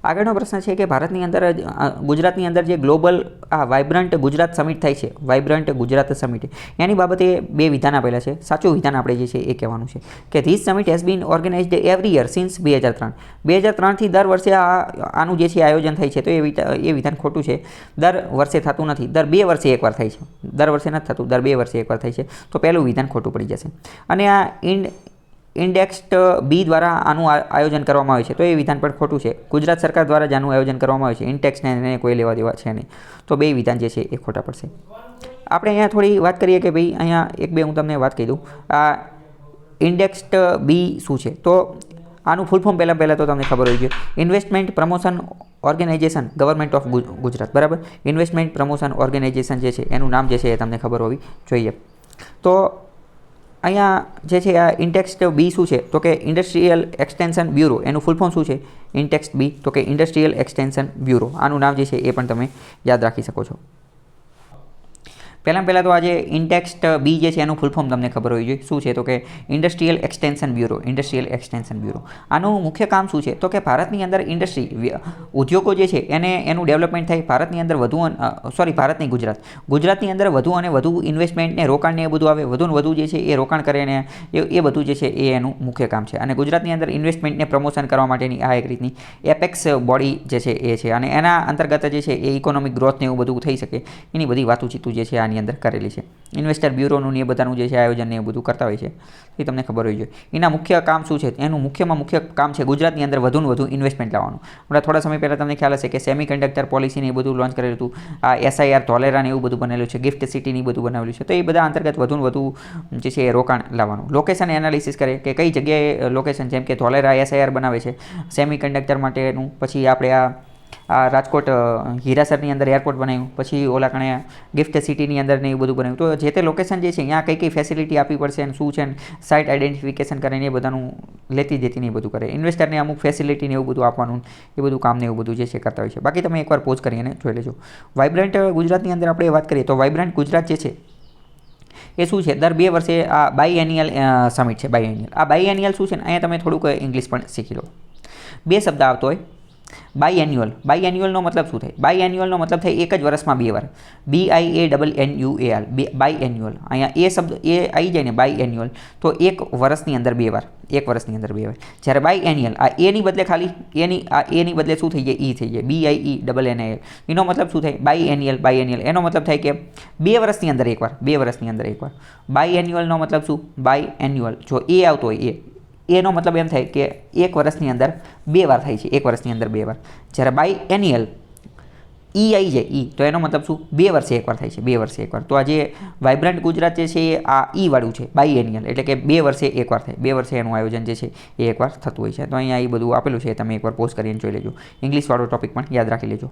આગળનો પ્રશ્ન છે કે ભારતની અંદર ગુજરાતની અંદર જે ગ્લોબલ વાઇબ્રન્ટ ગુજરાત સમિટ થાય છે, વાઇબ્રન્ટ ગુજરાત સમિટ, એની બાબતે બે વિધાન આપેલા છે. સાચું વિધાન આપણે જે છે એ કહેવાનું છે કે this summit has been organised every year since 2003. 2003થી દર વર્ષે આનું જે છે આયોજન થાય છે. તો એ વિધાન ખોટું છે. દર વર્ષે થતું નથી, દર 2 વર્ષે એકવાર થાય છે. દર વર્ષે નથી થતું, દર 2 વર્ષે એકવાર થાય છે. તો પહેલું વિધાન ખોટું પડી જશે. અને આ ઇન્ડેક્સ્ડ બી દ્વારા આનું આયોજન કરવામાં આવે છે. તો એ વિધાન પણ ખોટું છે. ગુજરાત સરકાર દ્વારા જ આનું આયોજન કરવામાં આવે છે. ઇન્ટેક્સને એને કોઈ લેવા દેવા છે નહીં. તો બે વિધાન જે છે એ ખોટા પડશે. આપણે અહીંયા થોડી વાત કરીએ કે ભાઈ અહીંયા એક બે હું તમને વાત કહી દઉં. આ ઇન્ડેક્સ્ડ બી શું છે? તો આનું ફૂલ ફોર્મ પહેલાં તો તમને ખબર હોવી જોઈએ. Investment promotion organisation government of Gujarat, બરાબર. ઇન્વેસ્ટમેન્ટ પ્રમોશન ઓર્ગેનાઇઝેશન જે છે એનું નામ જે છે એ તમને ખબર હોવી જોઈએ. તો અહીંયા જે છે આ ઇન્ટેક્સ્ડ બી શું છે? તો કે ઇન્ડસ્ટ્રીયલ એક્સટેન્શન બ્યુરો. એનું ફૂલ ફોર્મ શું છે? ઇન્ટેક્સ્ડ બી. તો કે ઇન્ડસ્ટ્રીયલ એક્સટેન્શન બ્યુરો. આનું નામ જે છે એ પણ તમે યાદ રાખી શકો છો. પહેલાં તો આ જે ઇન્ટેક્સ્ડ બી જે છે એનું ફૂલ ફોર્મ તમને ખબર હોવી જોઈએ. શું છે? તો કે industrial extension bureau. Industrial extension bureau. આનું મુખ્ય કામ શું છે? તો કે ભારતની અંદર ઇન્ડસ્ટ્રી ઉદ્યોગો જે છે એનું ડેવલપમેન્ટ થાય. ભારતની અંદર ગુજરાતની અંદર વધુ અને વધુ ઇન્વેસ્ટમેન્ટને રોકાણને એ બધું આવે. વધુ ને વધુ જે છે એ રોકાણ કરે ને એ બધું જે છે એ એનું મુખ્ય કામ છે. અને ગુજરાતની અંદર ઇન્વેસ્ટમેન્ટને પ્રમોશન કરવા માટેની આ એક રીતની એપેક્સ બોડી જે છે એ છે. અને એના અંતર્ગત જે છે એ ઇકોનોમિક ગ્રોથને એવું બધું થઈ શકે એની બધી વાતુચીતું જે છે આની અંદર કરેલી છે. ઇન્વેસ્ટર બ્યુરોનું એ બધાનું જે છે આયોજન ને એ બધું કરતા હોય છે. એ તમને ખબર હોવી જોઈએ. એના મુખ્ય કામ શું છે? એનું મુખ્ય કામ છે ગુજરાતની અંદર વધુ ને વધુ ઇન્વેસ્ટમેન્ટ લાવવાનું. હમણાં થોડા સમય પહેલાં તમને ખ્યાલ હશે કે સેમી કન્ડક્ટર પોલિસીને એ બધું લોન્ચ કરેલું હતું. આ SIR ધોલેરા ને એવું બધું બનેલું છે. ગિફ્ટ સિટી ને બધું બનાવેલું છે. તો એ બધા અંતર્ગત વધુ ને વધુ જે છે એ રોકાણ લાવવાનું. લોકેશન એનાલિસિસ કરે કે કઈ જગ્યાએ લોકેશન, જેમ કે ધોલેરા SIR બનાવે છે સેમી કન્ડક્ટર માટેનું. પછી આપણે આ રાજકોટ હીરાસરની અંદર એરપોર્ટ બનાવ્યું. પછી ઓલા કણે ગિફ્ટ સિટીની અંદર ને એવું બધું બનાવ્યું. તો જે તે લોકેશન જે છે ત્યાં કઈ ફેસિલિટી આપવી પડશે અને શું છે ને સાઇટ આઈડેન્ટિફિકેશન કરીને એ બધાનું લેતી દેતી ને એ બધું કરે. ઇન્વેસ્ટરને અમુક ફેસિલિટી ને એવું બધું આપવાનું એ બધું કામ ને એવું બધું જે છે કરતા હોય છે. બાકી તમે એકવાર પોઝ કરીને જોઈ લેજો. વાઇબ્રન્ટ ગુજરાતની અંદર આપણે વાત કરીએ તો વાઇબ્રન્ટ ગુજરાત જે છે એ શું છે? દર 2 વર્ષે આ બાયએન્યુઅલ સમિટ છે. બાયએન્યુઅલ. આ બાયએન્યુઅલ શું છે ને અહીંયા તમે થોડુંક ઇંગ્લિશ પણ શીખી લો. બે શબ્દ આવતો હોય. બાયએન્યુઅલનો મતલબ શું થાય? બાયએન્યુઅલનો મતલબ થાય એક જ વર્ષમાં 2 વાર. BIANNUAL બાયએન્યુઅલ. અહીંયા એ શબ્દ એ આવી જાય ને બાયએન્યુઅલ તો એક વર્ષની અંદર 2 વાર. એક વર્ષની અંદર 2 વાર. જ્યારે બાયએન્યુઅલ આ એની બદલે ખાલી એની બદલે શું થઈ જાય? ઈ થઈ જાય. BIENNAL. એનો મતલબ શું થાય? બાયએન્યુઅલ. એનો મતલબ થાય કે 2 વર્ષની અંદર એકવાર. 2 વર્ષની અંદર એકવાર. બાયએન્યુઅલનો મતલબ શું? બાયએન્યુઅલ. જો એ આવતો હોય એનો મતલબ એમ થાય કે એક વર્ષની અંદર 2 વાર થાય છે. એક વર્ષની અંદર 2 વાર. જ્યારે બાયએન્યુઅલ ઈ આવી જાય ઈ તો એનો મતલબ શું? 2 વર્ષે એકવાર થાય છે. 2 વર્ષે એકવાર. તો આ જે વાઇબ્રન્ટ ગુજરાત જે છે આ ઈ વાળું છે બાયએન્યુઅલ. એટલે કે 2 વર્ષે એકવાર થાય. 2 વર્ષે એનું આયોજન જે છે એ એકવાર થતું હોય છે. તો અહીંયા એ બધું આપેલું છે. તમે એકવાર પોઝ કરીને જોઈ લેજો. ઇંગ્લિશવાળો ટોપિક પણ યાદ રાખી લેજો.